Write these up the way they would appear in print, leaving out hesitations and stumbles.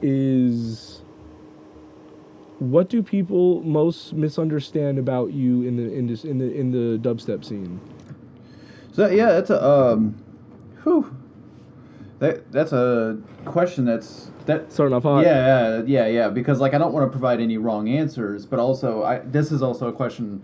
is what do people most misunderstand about you in the dubstep scene? So yeah, that's a whew. That's a question that Starting off hot. yeah. Because like I don't want to provide any wrong answers, but also this is also a question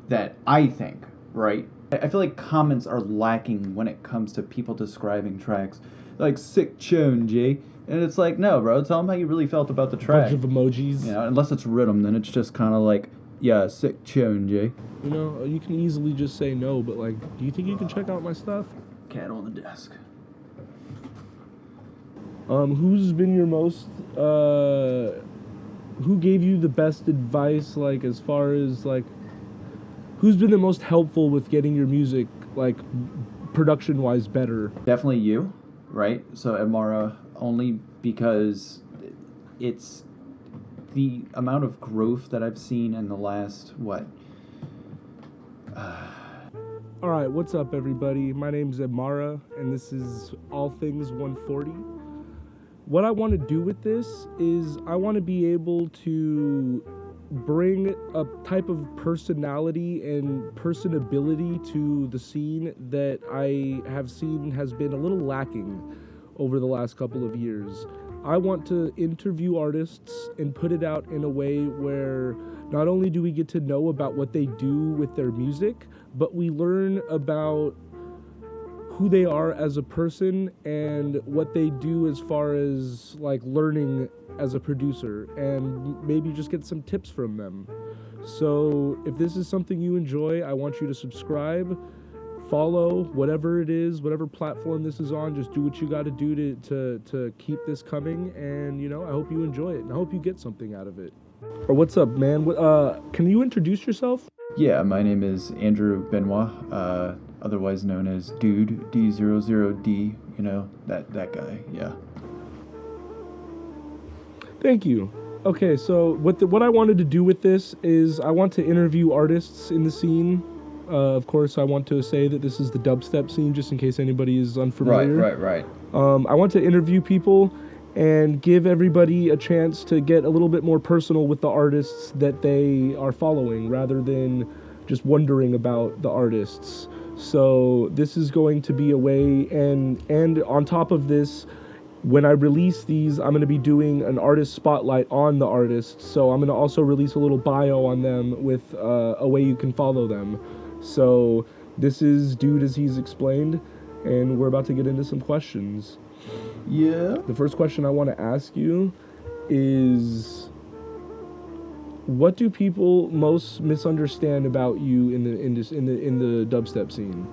that I think, right? I feel like comments are lacking when it comes to people describing tracks, like sick tune, Jay. And it's like, no, bro, tell them how you really felt about the track. Bunch of emojis. You know, unless it's rhythm, then it's just kind of like, yeah, sick tune, Jay. You know, you can easily just say no, but like, do you think you can check out my stuff? Cat on the desk. Who's been your most who gave you the best advice, like as far as like who's been the most helpful with getting your music like production wise better? Definitely you, right? So Ebmarah, only because it's the amount of growth that I've seen in the last All right, what's up, everybody? My name's Ebmarah, and this is AllThings140. What I want to do with this is I want to be able to bring a type of personality and personability to the scene that I have seen has been a little lacking over the last couple of years. I want to interview artists and put it out in a way where not only do we get to know about what they do with their music, but we learn about who they are as a person and what they do as far as like learning as a producer, and maybe just get some tips from them. So if this is something you enjoy, I want you to subscribe, follow, whatever it is, whatever platform this is on. Just do what you got to do to keep this coming, and you know, I hope you enjoy it and I hope you get something out of it. Or what's up, man? Can you introduce yourself? Yeah, my name is Andrew Benoit, otherwise known as Dude, D00D, you know, that guy, yeah. Thank you. Okay, so what I wanted to do with this is I want to interview artists in the scene. Of course, I want to say that this is the dubstep scene, just in case anybody is unfamiliar. Right. I want to interview people and give everybody a chance to get a little bit more personal with the artists that they are following, rather than just wondering about the artists. So this is going to be a way, and on top of this, when I release these, I'm going to be doing an artist spotlight on the artists. So I'm going to also release a little bio on them with a way you can follow them. So this is Dude as he's explained, and we're about to get into some questions. Yeah. The first question I want to ask you is, what do people most misunderstand about you in the dubstep scene?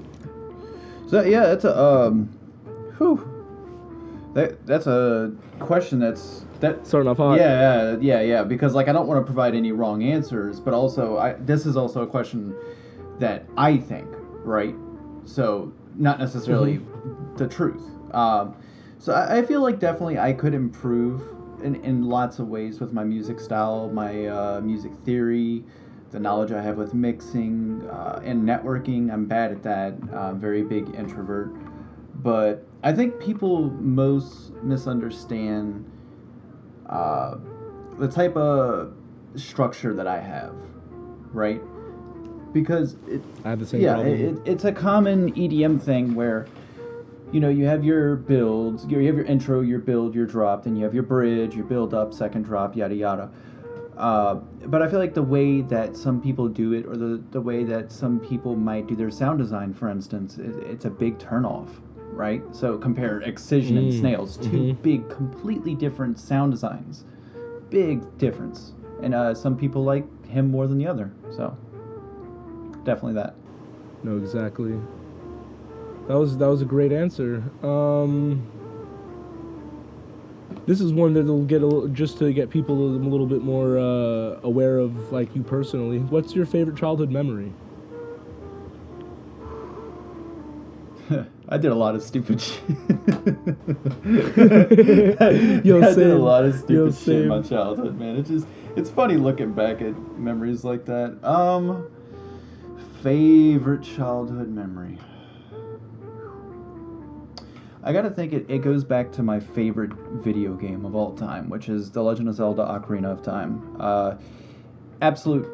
So yeah, that's a whew. That's a question that's starting off hot. Yeah. Because like I don't want to provide any wrong answers, but also this is also a question that I think, right? So not necessarily the truth. So I feel like definitely I could improve in lots of ways with my music style, my music theory, the knowledge I have with mixing and networking. I'm bad at that. I'm very big introvert. But I think people most misunderstand the type of structure that I have, right? Because I have the same problem. It's a common EDM thing where, you know, you have your builds, you have your intro, your build, your drop, then you have your bridge, your build up, second drop, yada yada. But I feel like the way that some people do it, or the way that some people might do their sound design, for instance, it's a big turnoff, right? So compare Excision and Snails, two big, completely different sound designs. Big difference. And some people like him more than the other, so definitely that. No, exactly. That was a great answer. This is one that'll get just to get people a little bit more aware of like you personally. What's your favorite childhood memory? I did a lot of stupid shit. I did a lot of stupid shit in my childhood, man. It's funny looking back at memories like that. Favorite childhood memory. I gotta think it goes back to my favorite video game of all time, which is The Legend of Zelda Ocarina of Time. Absolute,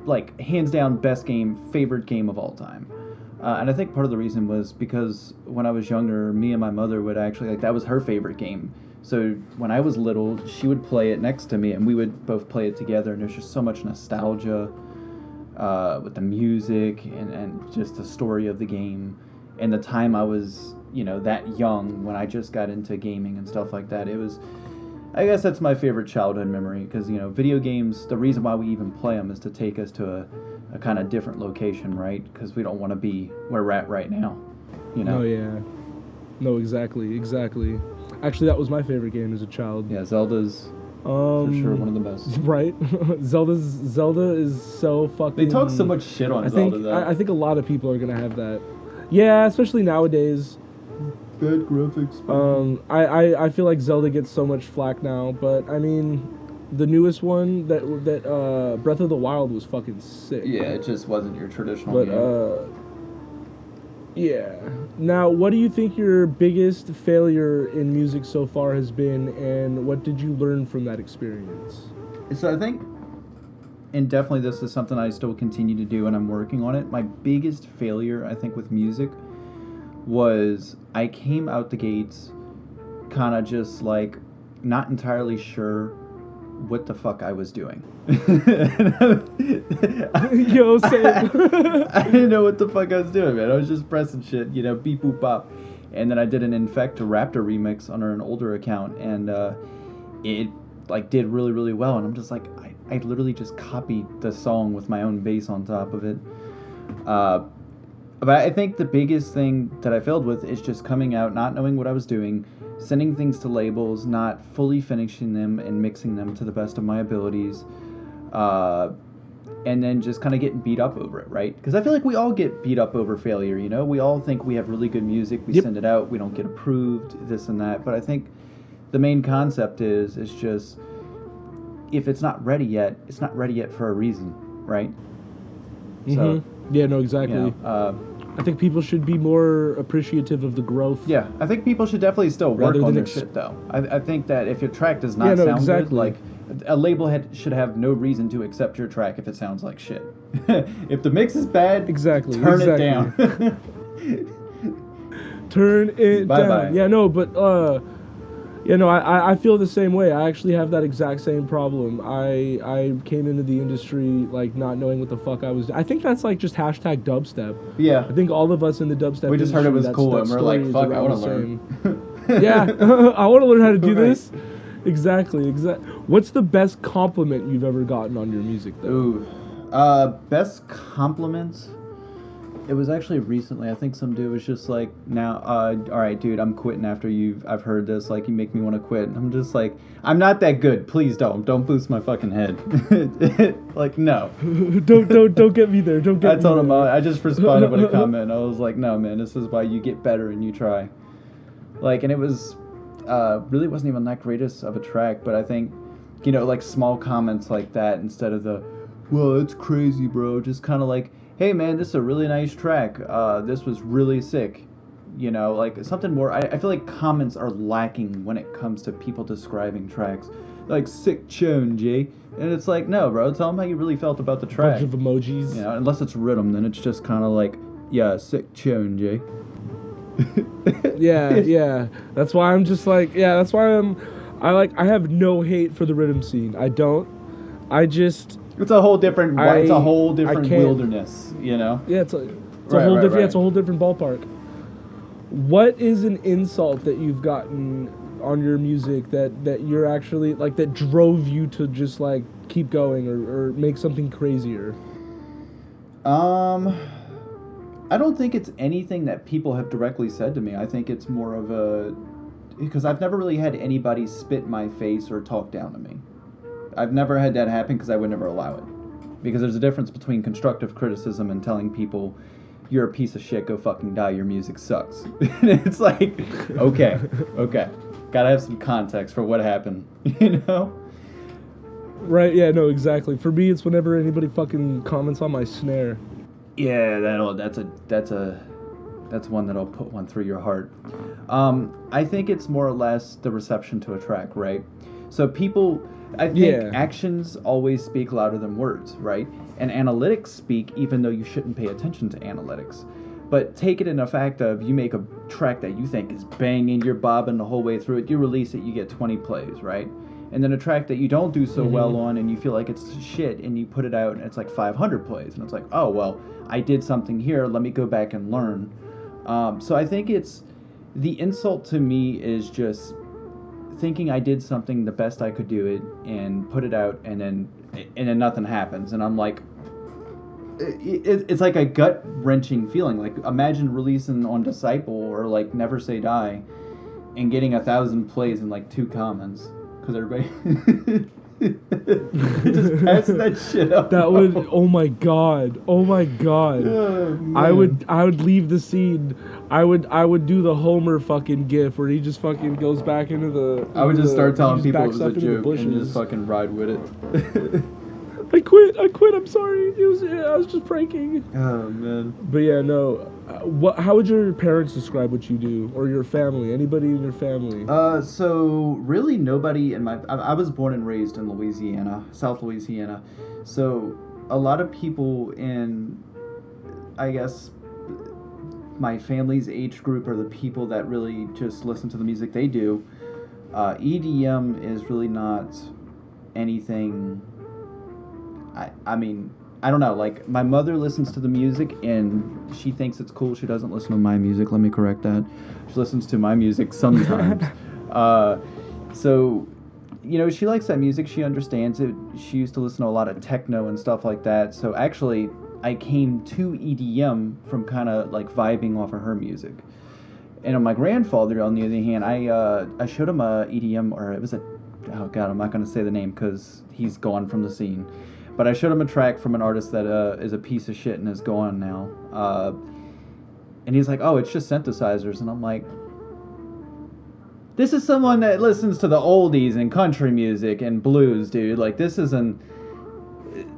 like, hands down best game, favorite game of all time. And I think part of the reason was because when I was younger, me and my mother would actually, like, that was her favorite game. So when I was little, she would play it next to me, and we would both play it together, and there's just so much nostalgia with the music and just the story of the game. And the time I was, that young when I just got into gaming and stuff like that, I guess that's my favorite childhood memory, because, video games, the reason why we even play them is to take us to a kind of different location, right? Because we don't want to be where we're at right now, Oh, yeah. No, exactly. Actually, that was my favorite game as a child. Yeah, Zelda's for sure one of the best. Right? Zelda is so fucking... They talk so much shit on Zelda, though. I think a lot of people are going to have that. Yeah, especially nowadays. Bad graphics. I feel like Zelda gets so much flack now, but I mean, the newest one that Breath of the Wild was fucking sick. Yeah, it just wasn't your traditional game. Yeah. Now, what do you think your biggest failure in music so far has been, and what did you learn from that experience? So I think, and definitely this is something I still continue to do, and I'm working on it. My biggest failure, I think, with music was I came out the gates kind of just like not entirely sure what the fuck I was doing. Yo, same. I didn't know what the fuck I was doing, man. I was just pressing shit, beep boop bop. And then I did an Infecta Raptor remix on an older account, and it like did really, really well. And I'm just like, I literally just copied the song with my own bass on top of it. But I think the biggest thing that I failed with is just coming out, not knowing what I was doing, sending things to labels, not fully finishing them and mixing them to the best of my abilities, and then just kind of getting beat up over it, right? Because I feel like we all get beat up over failure, We all think we have really good music, we send it out, we don't get approved, this and that. But I think the main concept is just, if it's not ready yet, it's not ready yet for a reason, right? Mm-hmm. So, yeah, no, exactly. I think people should be more appreciative of the growth. Yeah, I think people should definitely still work on their shit, though. I think that if your track does not sound good, like, a label should have no reason to accept your track if it sounds like shit. If the mix is bad, turn it down. Turn it Bye-bye. down. Yeah, no, but... I feel the same way. I actually have that exact same problem. I came into the industry like not knowing what the fuck I was. I think that's like just hashtag dubstep. Yeah. I think all of us in the dubstep. We just heard it was cool, and we're like, "Fuck, I want to learn." Yeah, I want to learn how to do this. Exactly. What's the best compliment you've ever gotten on your music, though? Ooh, best compliments. It was actually recently. I think some dude was just like, "Now, all right, dude, I'm quitting after I've heard this. Like, you make me want to quit." And I'm just like, "I'm not that good. Please don't boost my fucking head." Like, no. don't get me there. Don't get. I told him I just responded with a comment. I was like, "No, man, this is why you get better and you try." Like, and it was really wasn't even that greatest of a track, but I think, like small comments like that instead of the, "Well, it's crazy, bro." Just kind of like, "Hey man, this is a really nice track. This was really sick." Like something more. I feel like comments are lacking when it comes to people describing tracks. Like, "Sick tune, Jay." And it's like, no, bro, tell them how you really felt about the track. Bunch of emojis. Unless it's rhythm, then it's just kind of like, "Yeah, sick tune, Jay." yeah. That's why I'm just like, that's why I have no hate for the rhythm scene. I don't. It's a whole different wilderness, Yeah, it's a whole different. Yeah, it's a whole different ballpark. What is an insult that you've gotten on your music that you're actually like that drove you to just like keep going or make something crazier? I don't think it's anything that people have directly said to me. I think it's more of because I've never really had anybody spit in my face or talk down to me. I've never had that happen because I would never allow it. Because there's a difference between constructive criticism and telling people, "You're a piece of shit, go fucking die, your music sucks." It's like, okay. Gotta have some context for what happened, Right, yeah, no, exactly. For me, it's whenever anybody fucking comments on my snare. Yeah, that's a That's one that'll put one through your heart. I think it's more or less the reception to a track, right? So people, I think actions always speak louder than words, right? And analytics speak even though you shouldn't pay attention to analytics. But take it in the fact of you make a track that you think is banging, you're bobbing the whole way through it, you release it, you get 20 plays, right? And then a track that you don't do so well on and you feel like it's shit and you put it out and it's like 500 plays. And it's like, oh, well, I did something here, let me go back and learn. So I think it's, the insult to me is just thinking I did something the best I could do it and put it out and then nothing happens. And I'm like, it's like a gut-wrenching feeling. Like, imagine releasing on Disciple or, like, Never Say Die and getting 1,000 plays and, like, 2 comments. Because everybody just pass that shit up. That would, oh my god. Oh, I would leave the scene. I would do the Homer fucking gif where he just fucking goes back into the... I would just start telling people it was a joke and just fucking ride with it. I quit, I'm sorry. I was just pranking. Oh, man. But yeah, no. How would your parents describe what you do? Or your family? Anybody in your family? So really nobody in my... I was born and raised in Louisiana, South Louisiana. So a lot of people in, I guess, my family's age group are the people that really just listen to the music they do. EDM is really not anything... I mean, I don't know, like, my mother listens to the music, and she thinks it's cool. She doesn't listen to my music, let me correct that. She listens to my music sometimes. So, you know, she likes that music, she understands it. She used to listen to a lot of techno and stuff like that, so actually, I came to EDM from kind of, like, vibing off of her music. And on my grandfather, on the other hand, I showed him a EDM, or it was a... Oh, God, I'm not going to say the name, because he's gone from the scene. But I showed him a track from an artist that is a piece of shit and is gone now. And he's like, oh, it's just synthesizers. And I'm like, this is someone that listens to the oldies and country music and blues, dude. Like, this isn't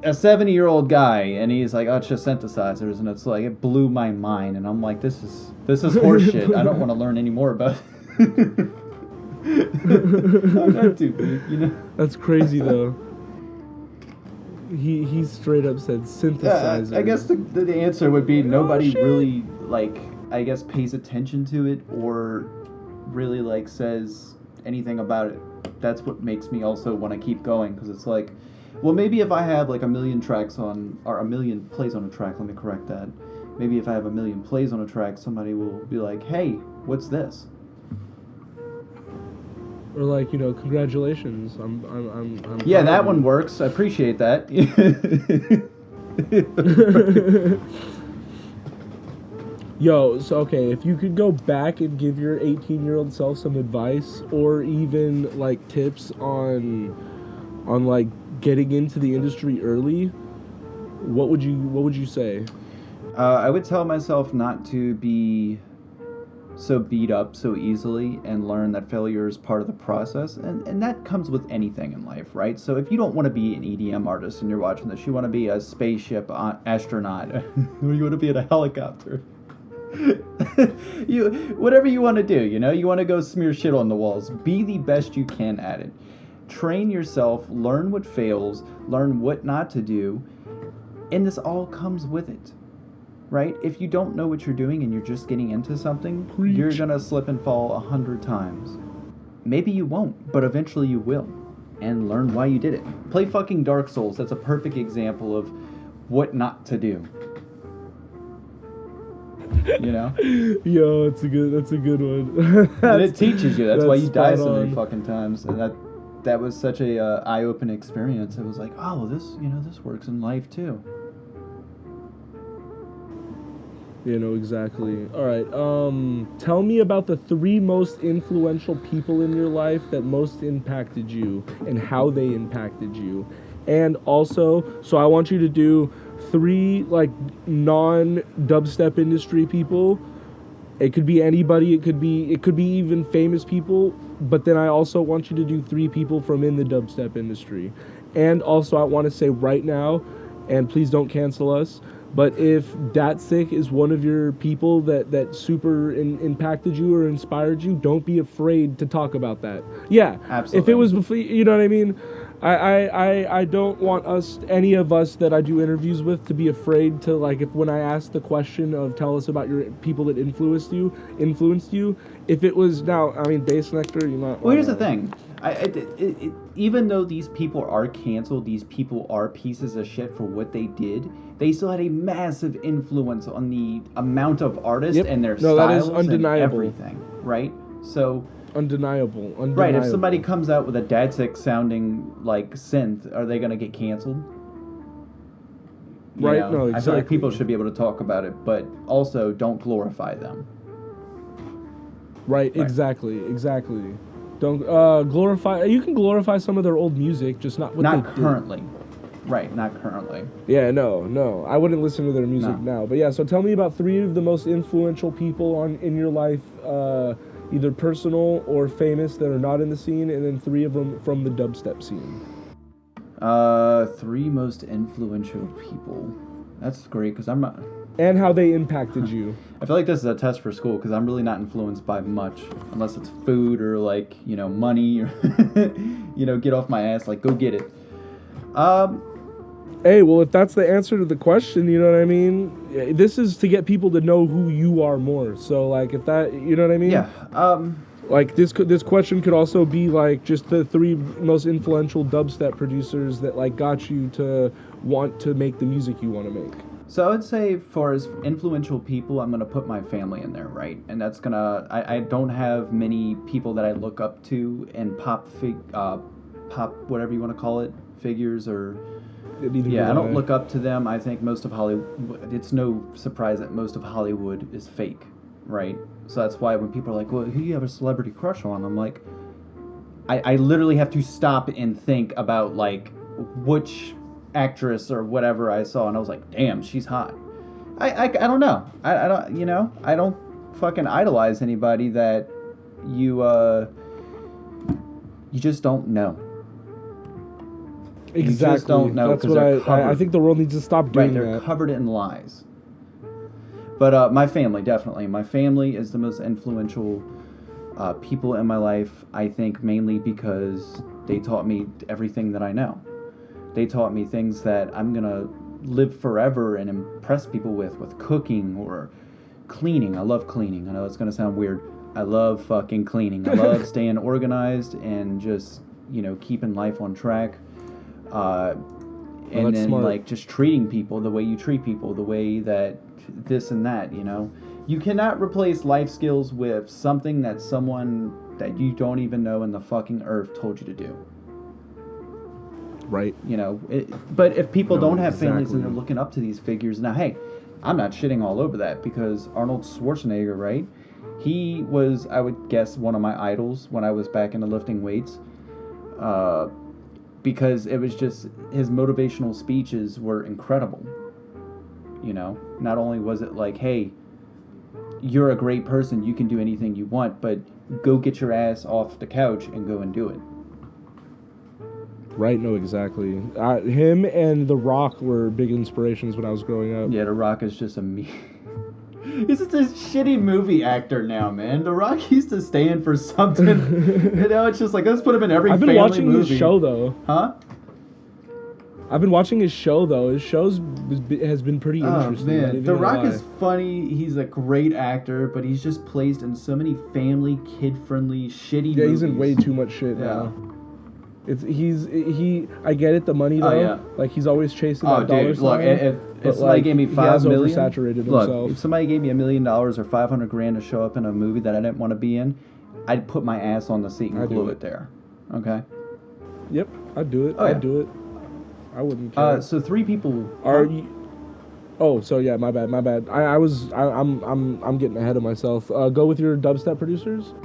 a 70-year-old guy. And he's like, oh, it's just synthesizers. And it's like, it blew my mind. And I'm like, this is horseshit. I don't want to learn any more about it. I'm not too big, you know? That's crazy, though. He straight up said synthesizer. I guess the answer would be nobody really, like, I guess pays attention to it or really, like, says anything about it. That's what makes me also want to keep going, because it's like, well, maybe if I have, like, 1 million tracks on, or 1 million plays on a track, let me correct that. Maybe if I have 1 million plays on a track, somebody will be like, hey, what's this? Or like, you know, congratulations. I'm yeah, that one works. I appreciate that. Yo, so okay, if you could go back and give your 18-year-old self some advice or even like tips on like getting into the industry early, what would you say? I would tell myself not to be so beat up so easily and learn that failure is part of the process, and that comes with anything in life, right? So if you don't want to be an EDM artist and you're watching this, you want to be a spaceship astronaut or you want to be in a helicopter, whatever you want to do, you know, you want to go smear shit on the walls, be the best you can at it, train yourself, learn what fails, learn what not to do, and this all comes with it. Right? If you don't know what you're doing and you're just getting into something, you're going to slip and fall 100 times. Maybe you won't, but eventually you will. And learn why you did it. Play fucking Dark Souls. That's a perfect example of what not to do. You know? Yo, that's a good one. And it teaches you. That's why you die so many fucking times. And that was such a eye-opening experience. It was like, oh, this works in life too. You know, exactly. All right. Tell me about the 3 most influential people in your life that most impacted you and how they impacted you. And also, so I want you to do 3 like non-dubstep industry people. It could be anybody. It could be even famous people. But then I also want you to do 3 people from in the dubstep industry. And also, I want to say right now, and please don't cancel us, But if Datsik is one of your people that super impacted you or inspired you, don't be afraid to talk about that. Yeah, Absolutely. if it was before, you know what I mean. I don't want any of us that I do interviews with, to be afraid to, like, if when I ask the question of tell us about your people that influenced you, if it was now, I mean, Bass Nectar, you might. Well, here's the thing. Even though these people are canceled, these people are pieces of shit for what they did, they still had a massive influence on the amount of artists and their styles that is undeniable. and everything, right? So Undeniable. right, if somebody comes out with a Dadsik sounding like synth, are they going to get canceled? Right, no, exactly. I feel like people should be able to talk about it, but also don't glorify them. Right. Exactly. Don't glorify. You can glorify some of their old music, just not what they currently. did. Right, not currently. Yeah, no. I wouldn't listen to their music now. But yeah, so tell me about 3 of the most influential people in your life, either personal or famous, that are not in the scene, and then 3 of them from the dubstep scene. 3 most influential people. That's great, because I'm not... And how they impacted you. I feel like this is a test for school, because I'm really not influenced by much, unless it's food or, like, money, or, get off my ass, like, go get it. Hey, well, if that's the answer to the question, you know what I mean? This is to get people to know who you are more. So, like, if that, you know what I mean? Yeah. Like, this question could also be, like, just the 3 most influential dubstep producers that, like, got you to want to make the music you want to make. So I would say, for as influential people, I'm going to put my family in there, right? And that's going to... I don't have many people that I look up to in pop, whatever you want to call it, figures or... Yeah, I don't look up to them. I think most of Hollywood... It's no surprise that most of Hollywood is fake, right? So that's why when people are like, well, who do you have a celebrity crush on? I'm like... I literally have to stop and think about, like, which actress or whatever I saw, and I was like, damn, she's hot. I don't know. I don't, I don't fucking idolize anybody that you just don't know. Exactly. You just don't know. That's what I think the world needs to stop doing. Right, they're covered in lies. But my family, definitely. My family is the most influential people in my life, I think, mainly because they taught me everything that I know. They taught me things that I'm going to live forever and impress people with cooking or cleaning. I love cleaning. I know it's going to sound weird. I love fucking cleaning. I love staying organized and just, keeping life on track. And then, smart. like, just treating people the way you treat people, the way that this and that, You cannot replace life skills with something that someone that you don't even know in the fucking earth told you to do. Right. But if people don't have families and they're looking up to these figures, now, hey, I'm not shitting all over that, because Arnold Schwarzenegger, right? He was, I would guess, one of my idols when I was back into lifting weights. Because it was just, his motivational speeches were incredible. Not only was it like, hey, you're a great person, you can do anything you want, but go get your ass off the couch and go and do it. Right, no, exactly. Him and The Rock were big inspirations when I was growing up. Yeah, The Rock is just He's just a shitty movie actor now, man. The Rock used to stand for something. It's just like, let's put him in every family movie. I've been watching his show, though. Huh? I've been watching his show, though. His shows has been pretty interesting. Oh, man. The Rock is funny. He's a great actor, but he's just placed in so many family, kid-friendly, shitty movies. Yeah, he's in way too much shit now. I get it, the money, though. Oh, yeah. Like, he's always chasing that dollar sign. Look, if somebody gave me $5 million... oversaturated himself. Look, if somebody gave me $1 million or $500,000 to show up in a movie that I didn't want to be in, I'd put my ass on the seat and glue it there. Okay? Yep, I'd do it. Oh, yeah. I'd do it. I wouldn't care. So 3 people... Are you... Oh, so yeah, my bad. I'm getting ahead of myself. Go with your dubstep producers?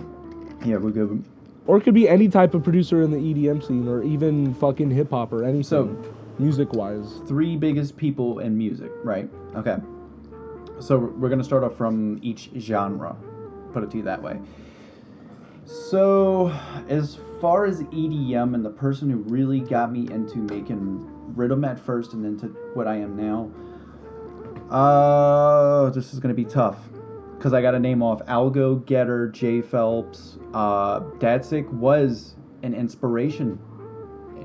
Yeah, we'll go... Or it could be any type of producer in the EDM scene, or even fucking hip-hop or anything, so, music-wise. 3 biggest people in music, right? Okay. So we're going to start off from each genre, put it to you that way. So, as far as EDM and the person who really got me into making rhythm at first and then to what I am now, This is gonna be tough because I got to name off Algo, Getter, Jay Phelps. Datsik was an inspiration.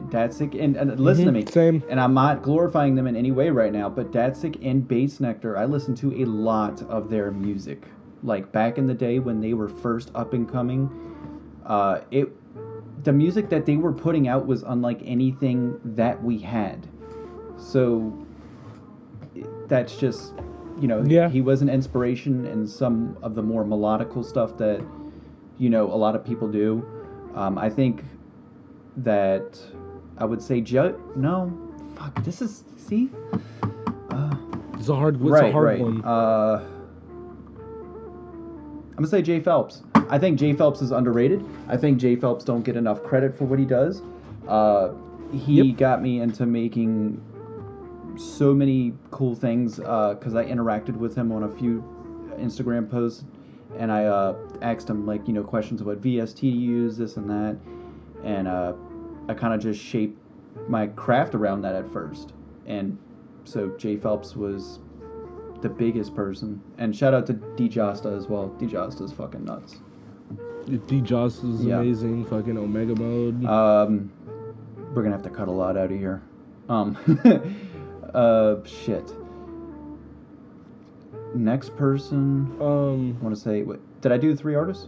Datsik and listen to me. Same. And I'm not glorifying them in any way right now, but Datsik and Bass Nectar, I listened to a lot of their music. Like back in the day when they were first up and coming, the music that they were putting out was unlike anything that we had. So that's just, he was an inspiration in some of the more melodical stuff that, a lot of people do. I think that I would say this is, see? It's a hard one. I'm going to say Jay Phelps. I think Jay Phelps is underrated. I think Jay Phelps don't get enough credit for what he does. He got me into making so many cool things because I interacted with him on a few Instagram posts, and I asked him questions about VST to use, this and that, and I kind of just shaped my craft around that at first. And so Jay Phelps was the biggest person, and shout out to D Josta as well. D Josta is fucking nuts. D Josta is amazing. Fucking Omega Mode. We're gonna have to cut a lot out of here. Shit. Next person. I want to say, did I do 3 artists?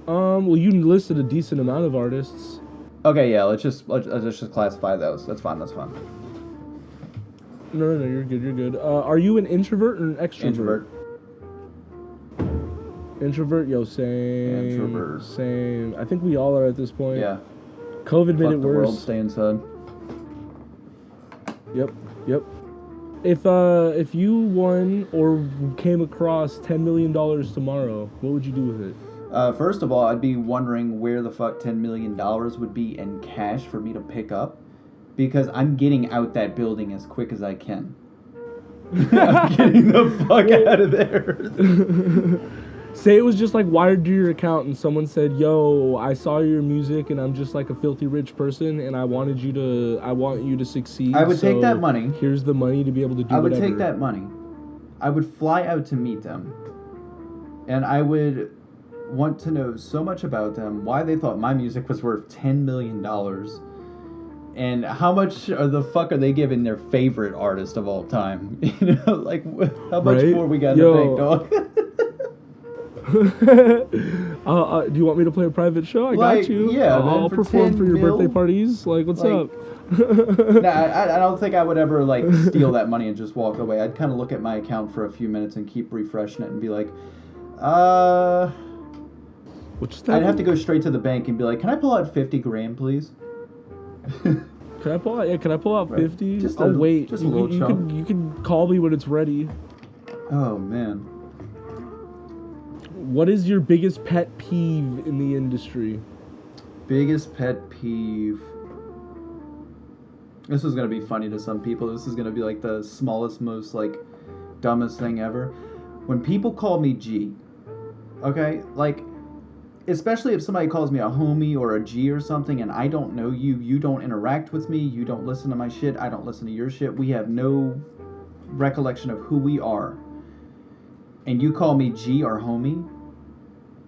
Well, you listed a decent amount of artists. Okay, yeah. Let's just classify those. That's fine. No, you're good. Are you an introvert or an extrovert? Introvert, yo, same. Introvert. Same. I think we all are at this point. Yeah. COVID made it the worse. World, stay inside. Yep. If you won or came across $10 million tomorrow, what would you do with it? First of all, I'd be wondering where the fuck $10 million would be in cash for me to pick up, because I'm getting out that building as quick as I can. I'm getting the fuck out of there. Say it was just like wired to your account and someone said, yo, I saw your music and I'm just like a filthy rich person and I want you to succeed. I would take that money. Here's the money to be able to do whatever. I would take that money. I would fly out to meet them. And I would want to know so much about them, why they thought my music was worth $10 million, and how much the fuck are they giving their favorite artist of all time? Like how much more we got in the bank, dog? Do you want me to play a private show? I got you. Yeah, I'll perform for your birthday parties. Like, what's up? I don't think I would ever steal that money and just walk away. I'd kind of look at my account for a few minutes and keep refreshing it and be like, I'd have to go straight to the bank and be like, can I pull out 50 grand, please? Can I pull out 50? Just I'll wait. Just a little chunk. You can call me when it's ready. Oh, man. What is your biggest pet peeve in the industry? Biggest pet peeve. This is going to be funny to some people. This is going to be like the smallest, most dumbest thing ever. When people call me G, okay? Especially if somebody calls me a homie or a G or something and I don't know you, you don't interact with me, you don't listen to my shit, I don't listen to your shit, we have no recollection of who we are, and you call me G or homie,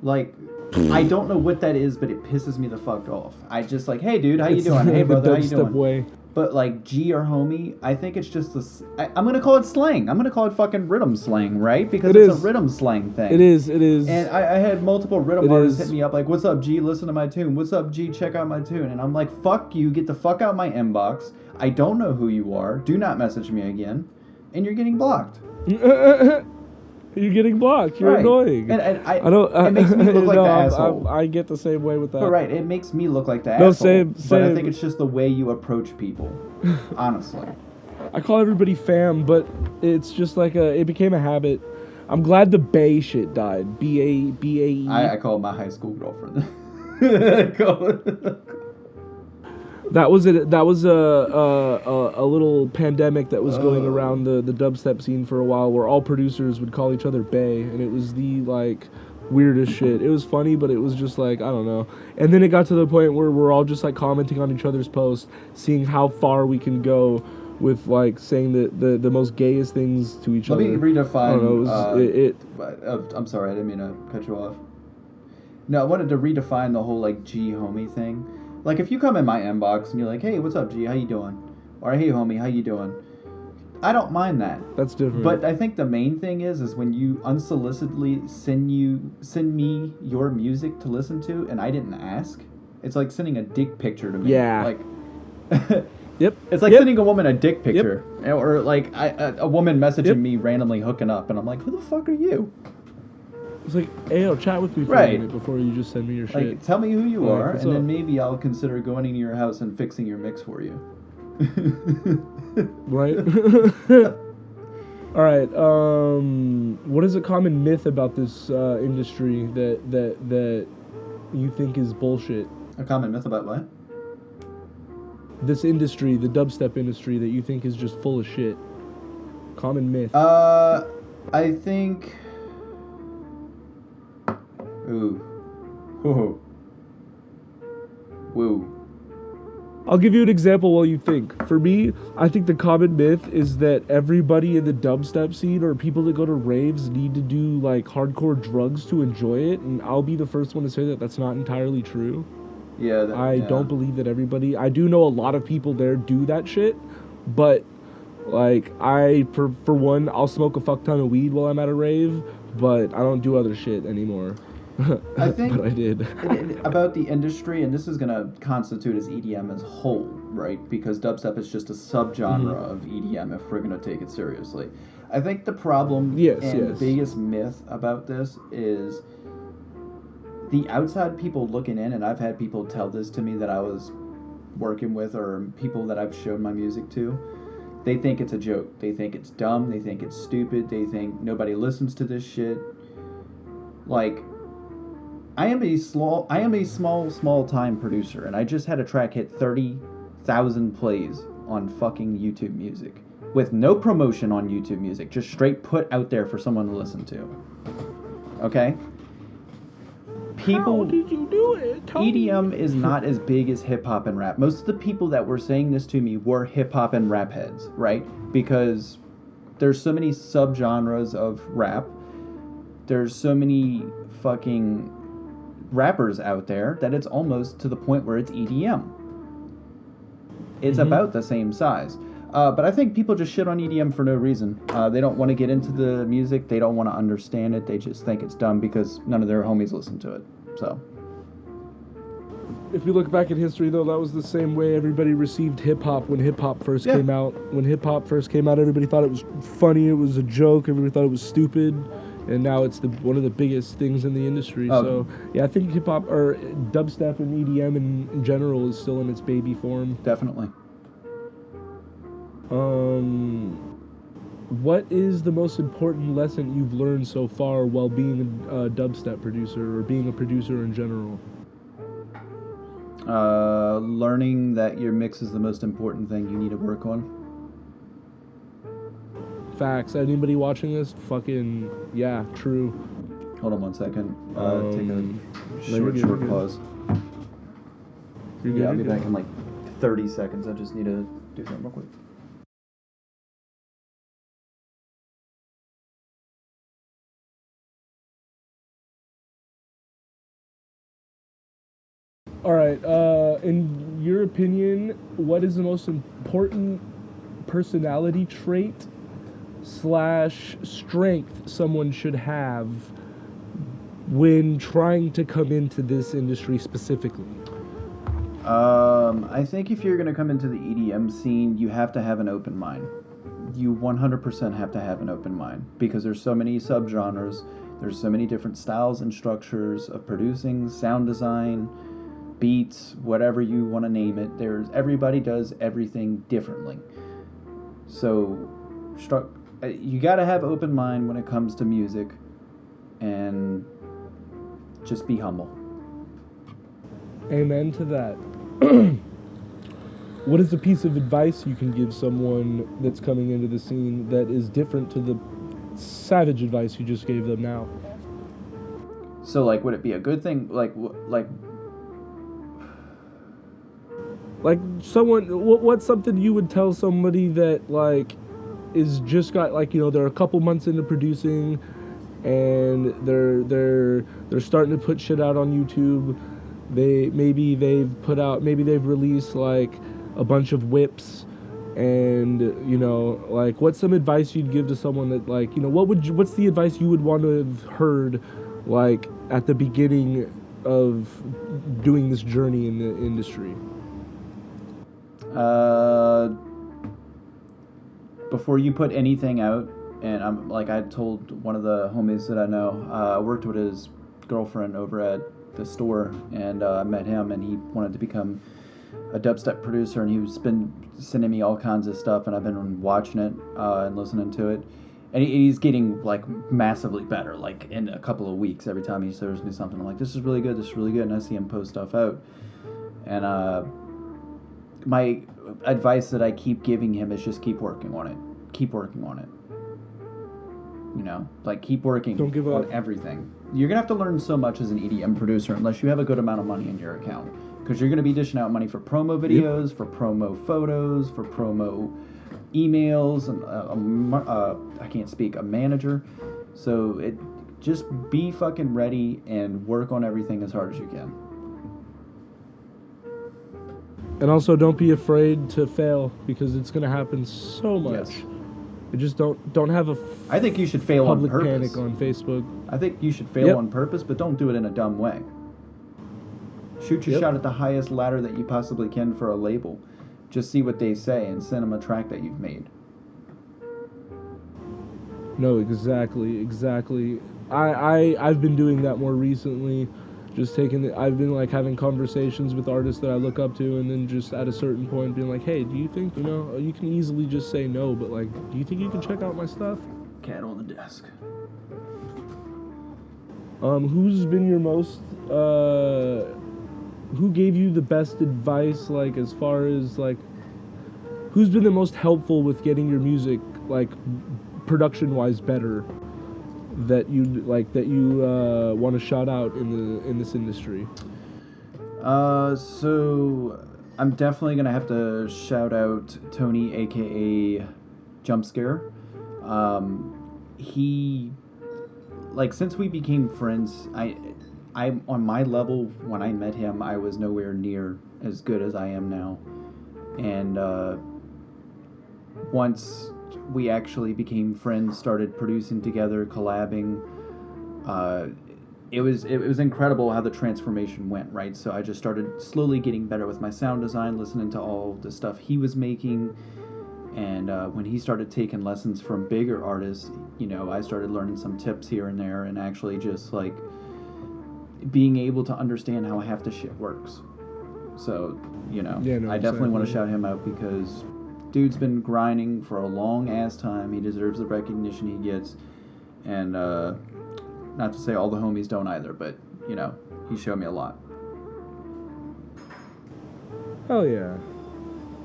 I don't know what that is, but it pisses me the fuck off. I just hey dude, how you doing? Hey brother, how you doing? Way. But G or homie, I think it's just this. I'm gonna call it slang. I'm gonna call it fucking rhythm slang, right? Because it's a rhythm slang thing. It is. And I had multiple rhythm artists hit me up what's up G, listen to my tune. What's up G, check out my tune. And I'm like, fuck you, get the fuck out my inbox. I don't know who you are. Do not message me again. And you're getting blocked. You're getting blocked. You're annoying. And I don't. It makes me look like the asshole. I get the same way with that. But right, it makes me look like the asshole. Same. But I think it's just the way you approach people. Honestly. I call everybody fam, but it's just it became a habit. I'm glad the Bay shit died. B-A-E. I call my high school girlfriend. That was a little pandemic that was going around the dubstep scene for a while, where all producers would call each other Bay, and it was the weirdest shit. It was funny, but it was just I don't know. And then it got to the point where we're all just commenting on each other's posts, seeing how far we can go with like saying the most gayest things to each Let other. me redefine. I don't know. I'm sorry, I didn't mean to cut you off. No, I wanted to redefine the whole like G homie thing. Like if you come in my inbox and you're like, "Hey, what's up, G? How you doing?" Or "Hey, homie, how you doing?" I don't mind that. That's different. But I think the main thing is when you unsolicitedly send me your music to listen to, and I didn't ask. It's like sending a dick picture to me. Yeah. Like. Yep. It's like sending a woman a dick picture, or like a woman messaging Yep. me randomly hooking up, and I'm like, "Who the fuck are you?" It's like, hey, yo, chat with me for a minute before you just send me your shit. Like, tell me who you are, and up? then maybe I'll consider going into your house and fixing your mix for you. Right. All right. What is a common myth about this industry that you think is bullshit? A common myth about what? This industry, the dubstep industry, that you think is just full of shit. Common myth. I think. Ooh. Whoa. Woo. I'll give you an example while you think. For me, I think the common myth is that everybody in the dubstep scene or people that go to raves need to do like hardcore drugs to enjoy it, and I'll be the first one to say that that's not entirely true. Yeah. I don't believe that everybody... I do know a lot of people there do that shit, but like for one, I'll smoke a fuck ton of weed while I'm at a rave, but I don't do other shit anymore. I think but I did. About the industry, and this is going to constitute as EDM as a whole, right? Because dubstep is just a subgenre of EDM if we're going to take it seriously. I think the problem and biggest myth about this is the outside people looking in, and I've had people tell this to me that I was working with or people that I've showed my music to. They think it's a joke. They think it's dumb. They think it's stupid. They think nobody listens to this shit. Like... I am a small time producer, and I just had a track hit 30,000 plays on fucking YouTube Music, with no promotion on YouTube Music, just straight put out there for someone to listen to. Okay? How did you do it? EDM is not as big as hip hop and rap. Most of the people that were saying this to me were hip hop and rap heads, right? Because there's so many subgenres of rap. There's so many fucking rappers out there that it's almost to the point where it's EDM. It's about the same size. But I think people just shit on EDM for no reason. They don't want to get into the music. They don't want to understand it. They just think it's dumb because none of their homies listen to it. So. If you look back at history, though, that was the same way everybody received hip-hop when hip-hop first came out. When hip-hop first came out, everybody thought it was funny, it was a joke, everybody thought it was stupid. And now it's one of the biggest things in the industry. So, yeah, I think hip-hop, or dubstep and EDM in general is still in its baby form. Definitely. What is the most important lesson you've learned so far while being a dubstep producer or being a producer in general? Learning that your mix is the most important thing you need to work on. Facts. Anybody watching this? Fucking, yeah, true. Hold on 1 second. Take a short pause. You're good, I'll be back in like 30 seconds. I just need to do something real quick. All right. In your opinion, what is the most important personality trait / strength someone should have when trying to come into this industry specifically? I think if you're going to come into the EDM scene, you have to have an open mind. You 100% have to have an open mind because there's so many subgenres, there's so many different styles and structures of producing, sound design, beats, whatever you want to name it. Everybody does everything differently. So, you got to have open mind when it comes to music and just be humble. Amen to that. What is a piece of advice you can give someone that's coming into the scene that is different to the savage advice you just gave them now? So, like, would it be a good thing? Like someone, what's something you would tell somebody that like is just got like, you know, they're a couple months into producing, and they're starting to put shit out on YouTube. Maybe they've released like a bunch of whips, and you know, like what's some advice you'd give to someone that like, you know, what's the advice you would want to have heard like at the beginning of doing this journey in the industry? Before you put anything out, and I'm like, I told one of the homies that I know, I worked with his girlfriend over at the store, and I met him, and he wanted to become a dubstep producer, and he's been sending me all kinds of stuff, and I've been watching it and listening to it, and he's getting like massively better. Like in a couple of weeks, every time he shows me something, I'm like, this is really good, and I see him post stuff out, and my advice that I keep giving him is just keep working on it. You know, like keep working Don't give up on everything. You're going to have to learn so much as an EDM producer unless you have a good amount of money in your account. Because you're going to be dishing out money for promo videos, for promo photos, for promo emails, and I can't speak, a manager. So just be fucking ready and work on everything as hard as you can. And also, don't be afraid to fail, because it's going to happen so much. Yes. You just don't have a I think you should fail on public purpose. panic on Facebook. I think you should fail on purpose, but don't do it in a dumb way. Shoot your shot at the highest ladder that you possibly can for a label. Just see what they say and send them a track that you've made. No, exactly. I've been doing that more recently. Just I've been like having conversations with artists that I look up to, and then just at a certain point being like, hey, do you think, you know, you can easily just say no, but like, do you think you can check out my stuff? Cat on the desk. Who's been your most, who gave you the best advice, like, as far as, like, who's been the most helpful with getting your music, like, production-wise better, that you want to shout out in this industry? So I'm definitely gonna have to shout out Tony, aka Jump Scare. He, like, since we became friends, I on my level when I met him, I was nowhere near as good as I am now, and once we actually became friends, started producing together, collabing, it was incredible how the transformation went, right? So I just started slowly getting better with my sound design, listening to all the stuff he was making, and when he started taking lessons from bigger artists, you know, I started learning some tips here and there, and actually just like being able to understand how half the shit works. So, you know, I definitely want to shout him out, because dude's been grinding for a long ass time. He deserves the recognition he gets, and not to say all the homies don't either, but you know, he showed me a lot. Hell yeah.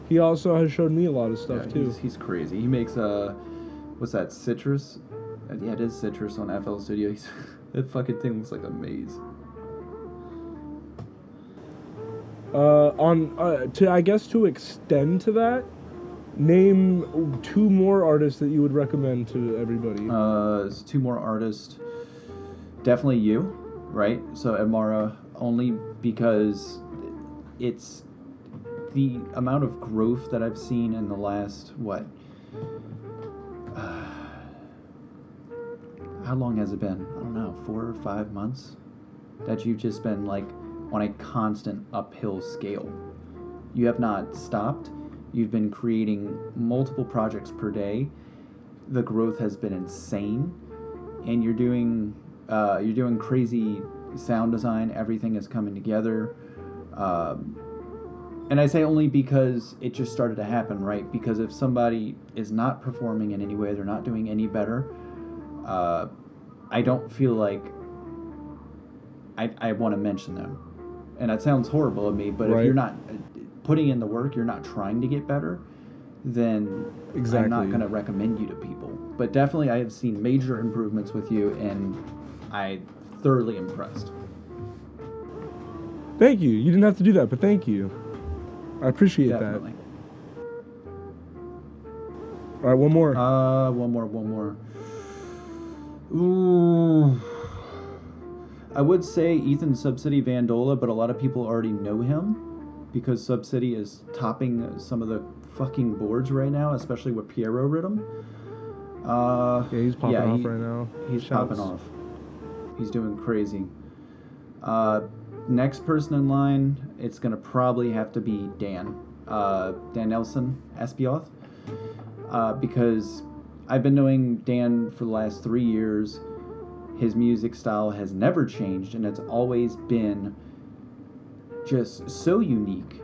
He also has showed me a lot of stuff too. He's crazy. He makes what's that, Citrus? Yeah, it is Citrus on FL Studio. That fucking thing looks like a maze. To extend to that, name 2 more artists that you would recommend to everybody. 2 more artists. Definitely you, right? So Ebmarah, only because it's the amount of growth that I've seen in the last, how long has it been? I don't know, 4 or 5 months? That you've just been like on a constant uphill scale. You have not stopped. You've been creating multiple projects per day. The growth has been insane, and you're doing crazy sound design. Everything is coming together, and I say only because it just started to happen, right? Because if somebody is not performing in any way, they're not doing any better, I don't feel like I want to mention them. And that sounds horrible of me, but if you're not putting in the work, you're not trying to get better, then I'm not going to recommend you to people. But definitely I have seen major improvements with you, and I'm thoroughly impressed. Thank you. You didn't have to do that, but thank you. I appreciate Definitely. that. All right, one more. One more. Ooh. I would say Ethan Subsidy Vandola, but a lot of people already know him because Subsidy is topping some of the fucking boards right now, especially with Piero Rhythm. Yeah, he's popping off right now. He's Shouts. popping off. He's doing crazy. Next person in line, it's gonna probably have to be Dan Nelson Espioth, because I've been knowing Dan for the last 3 years. His music style has never changed, and it's always been just so unique.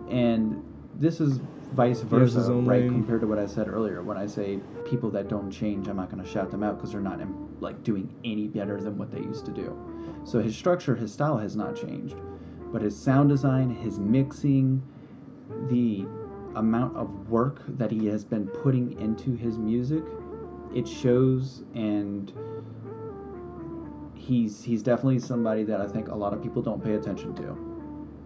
And this is vice versa, right? lane. Compared to what I said earlier, when I say people that don't change, I'm not going to shout them out because they're not like doing any better than what they used to do. So his structure, his style has not changed, but his sound design, his mixing, the amount of work that he has been putting into his music, it shows. And he's definitely somebody that I think a lot of people don't pay attention to.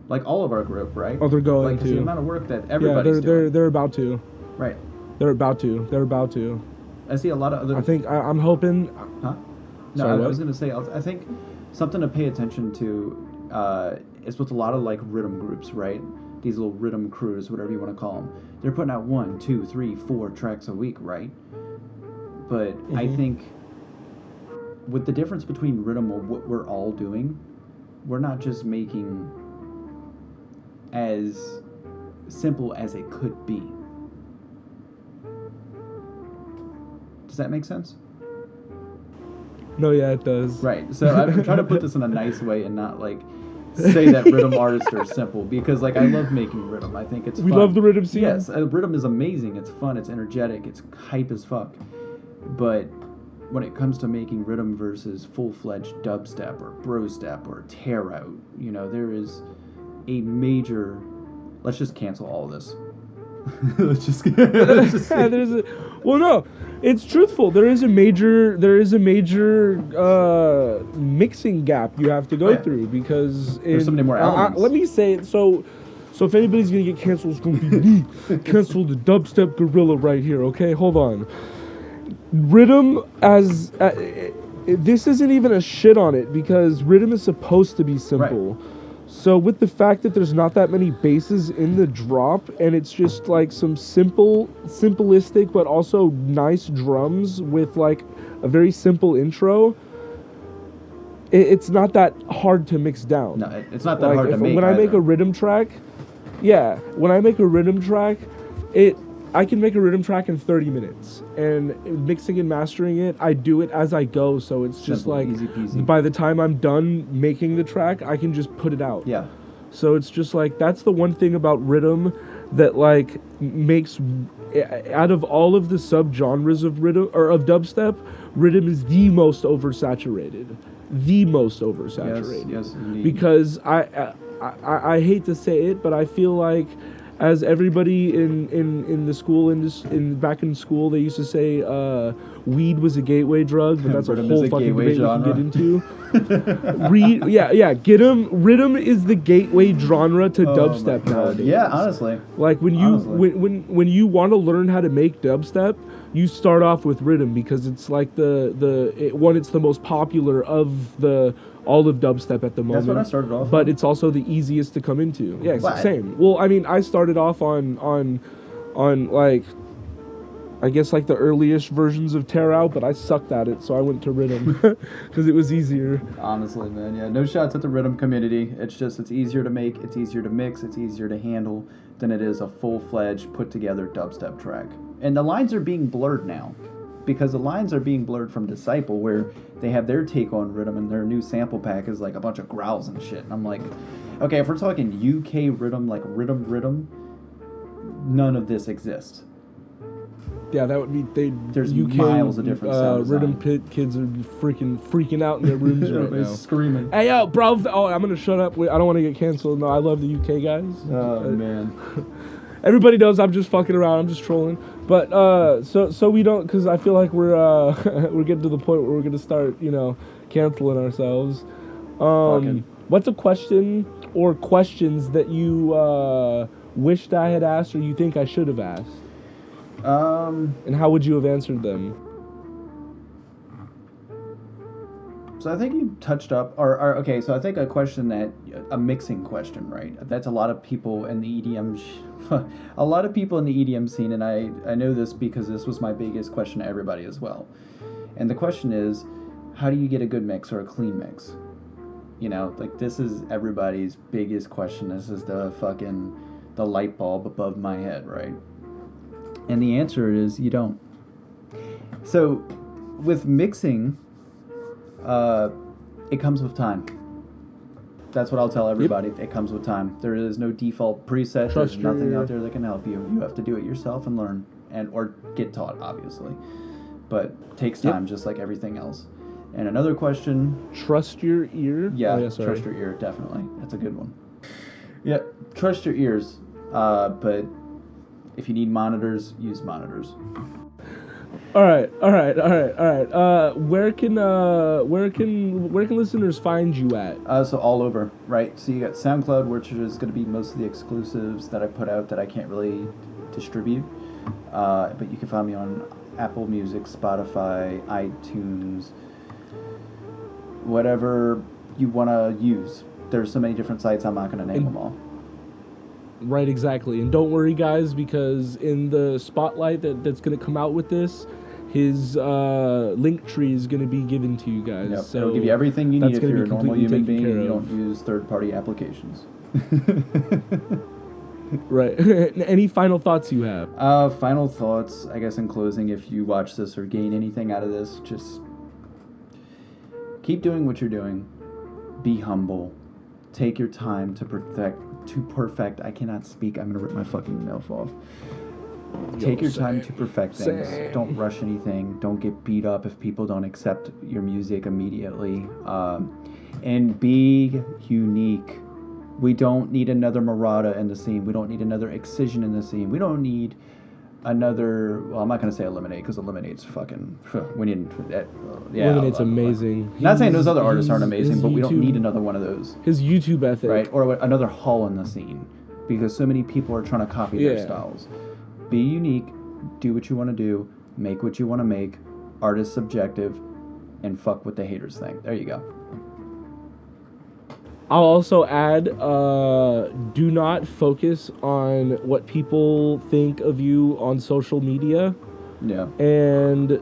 Like all of our group, right? Oh, they're going like, to. The amount of work that everybody's doing. They're about to. Right. They're about to. I see a lot of other... I think I'm hoping... Huh? No, Sorry, I was going to say, I think something to pay attention to is with a lot of, like, rhythm groups, right? These little rhythm crews, whatever you want to call them. They're putting out 1, 2, 3, 4 tracks a week, right? But I think with the difference between rhythm and what we're all doing, we're not just making as simple as it could be. Does that make sense? No, yeah, it does. Right. So I'm trying to put this in a nice way and not like say that rhythm artists are simple, because like I love making rhythm. I think it's fun. We love the rhythm scene. Yes, rhythm is amazing. It's fun. It's energetic. It's hype as fuck. But when it comes to making rhythm versus full-fledged dubstep or brostep or tear out, you know, there is a major... Let's just cancel all of this. let's just Well, no, it's truthful. There is a major mixing gap you have to go through, because there's so many more elements. Let me say it. So if anybody's gonna get canceled, it's gonna be me. Cancel the dubstep gorilla right here. Okay, hold on. Rhythm as this isn't even a shit on it, because rhythm is supposed to be simple. Right. So with the fact that there's not that many basses in the drop, and it's just like some simplistic but also nice drums with like a very simple intro, it's not that hard to mix down. No, it's not that hard to make. When I make a rhythm track, I can make a rhythm track in 30 minutes, and mixing and mastering it, I do it as I go, so it's just simple, like, easy peasy. By the time I'm done making the track, I can just put it out. Yeah. So it's just like, that's the one thing about rhythm that like makes, out of all of the subgenres of rhythm, or of dubstep, rhythm is the most oversaturated. Yes, indeed. Because I hate to say it, but I feel like, as everybody in the school back in school, they used to say weed was a gateway drug, but that's a whole fucking debate we can get into. Rhythm is the gateway genre to dubstep nowadays. Yeah, honestly. Like when you want to learn how to make dubstep, you start off with rhythm, because it's like it's the most popular of all of dubstep at the moment. That's what I started off But on. it's also the easiest to come into. Yeah, But same. Well, I mean, I started off on like, I guess like the earliest versions of Tear Out, but I sucked at it, so I went to rhythm because it was easier. Honestly, man, yeah, no shots at the rhythm community. It's easier to make, it's easier to mix, it's easier to handle than it is a full-fledged, put-together dubstep track. And the lines are being blurred now, because the lines are being blurred from Disciple, where they have their take on rhythm, and their new sample pack is like a bunch of growls and shit. And I'm like, okay, if we're talking UK rhythm, like rhythm, none of this exists. Yeah, that would be There's UK miles of different sound rhythm design. kids are freaking out in their rooms right now, screaming. Hey yo, bro! Oh, I'm gonna shut up. I don't want to get canceled. No, I love the UK guys. Oh man. Everybody knows I'm just fucking around. I'm just trolling. But so we don't, because I feel like we're we're getting to the point where we're gonna start, canceling ourselves. What's a question or questions that you wished I had asked or you think I should have asked? And how would you have answered them? So I think you touched up, okay, so I think a mixing question, right? That's a lot of people in the EDM, a lot of people in the EDM scene, and I know this because this was my biggest question to everybody as well. And the question is, how do you get a good mix or a clean mix? You know, like this is everybody's biggest question. This is the light bulb above my head, right? And the answer is you don't. So with mixing, it comes with time. That's what I'll tell everybody. Yep. It comes with time. There is no default preset. There's nothing out there that can help you. You have to do it yourself and learn, or get taught, obviously. But it takes time, just like everything else. And another question. Trust your ear? Yeah, trust your ear, definitely. That's a good one. Yeah, trust your ears. But if you need monitors, use monitors. All right. Where can listeners find you at? So all over, right? So you got SoundCloud, which is going to be most of the exclusives that I put out that I can't really distribute. But you can find me on Apple Music, Spotify, iTunes, whatever you want to use. There's so many different sites, I'm not going to name them all. Right, exactly. And don't worry, guys, because in the spotlight that's going to come out with this, his link tree is going to be given to you guys. Yep. So it'll give you everything you need if you're a normal human being and you of. don't use third-party applications. Right. Any final thoughts you have? Final thoughts, I guess in closing, if you watch this or gain anything out of this, just keep doing what you're doing. Be humble. Take your time to perfect. I cannot speak. I'm going to rip my fucking mouth off. Take your time to perfect things. Don't rush anything. Don't get beat up if people don't accept your music immediately. And be unique. We don't need another Murata in the scene. We don't need another Excision in the scene. We don't need another... Well, I'm not going to say Eliminate, because Eliminate's fucking... We need... Eliminate's amazing. Not saying those other artists aren't amazing, but we don't need another one of those. His YouTube ethic. Right? Or another Hall in the scene. Because so many people are trying to copy their styles. Be unique. Do what you want to do. Make what you want to make. Art is subjective. And fuck what the haters think. There you go. I'll also add, do not focus on what people think of you on social media. Yeah. And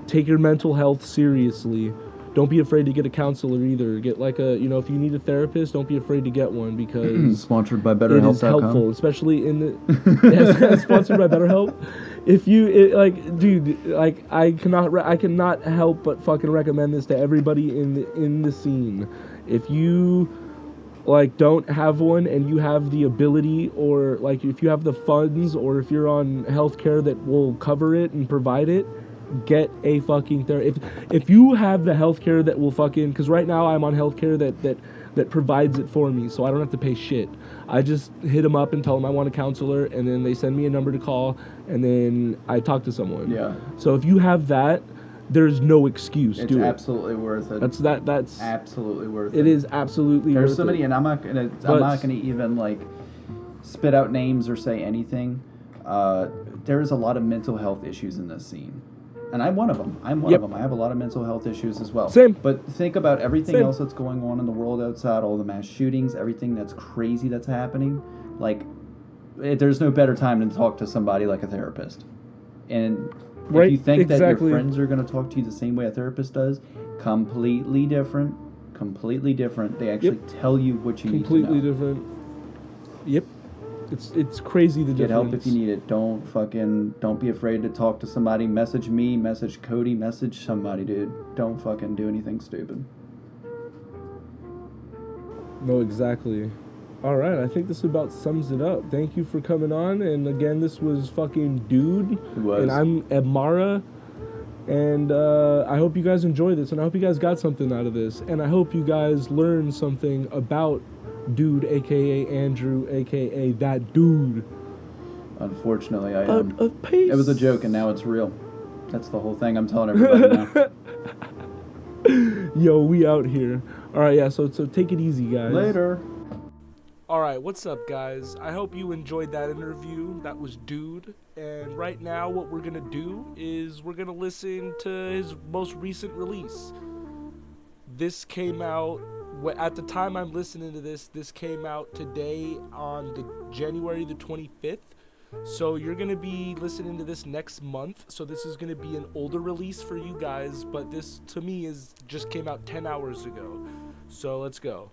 take your mental health seriously. Don't be afraid to get a counselor either. Get like if you need a therapist, don't be afraid to get one because sponsored by BetterHelp.com. It is helpful, especially in the sponsored by BetterHelp. I cannot help but fucking recommend this to everybody in the scene. If you don't have one and you have the ability, or if you have the funds, or if you're on healthcare that will cover it and provide it, get a fucking therapist. If you have the healthcare that will because right now I'm on healthcare that provides it for me, so I don't have to pay shit. I just hit them up and tell them I want a counselor, and then they send me a number to call, and then I talk to someone. Yeah. So if you have that, there's no excuse. It's absolutely worth it. That's absolutely worth it. It is absolutely worth it. There's so many, and I'm not gonna even spit out names or say anything. There is a lot of mental health issues in this scene. And I'm one of them. I have a lot of mental health issues as well. Same. But think about everything else that's going on in the world outside, all the mass shootings, everything that's crazy that's happening. There's no better time to talk to somebody like a therapist. And if you think that your friends are going to talk to you the same way a therapist does, completely different. They actually tell you what you need to know. Completely different. Yep. It's crazy the difference. Get help if you need it. Don't be afraid to talk to somebody. Message me, message Cody, message somebody, dude. Don't fucking do anything stupid. No, exactly. All right, I think this about sums it up. Thank you for coming on, and again, this was fucking Dude. It was. And I'm Ebmarah, and I hope you guys enjoy this, and I hope you guys got something out of this, and I hope you guys learned something about Dude, a.k.a. Andrew, a.k.a. that dude. Unfortunately, I am. Peace. It was a joke, and now it's real. That's the whole thing I'm telling everybody now. Yo, we out here. All right, yeah, so take it easy, guys. Later. Alright, what's up, guys? I hope you enjoyed that interview. That was Dude. And right now, what we're gonna do is we're gonna listen to his most recent release. This came out, at the time I'm listening to this came out today on the January the 25th. So you're gonna be listening to this next month. So this is gonna be an older release for you guys, but this to me is just came out 10 hours ago. So let's go.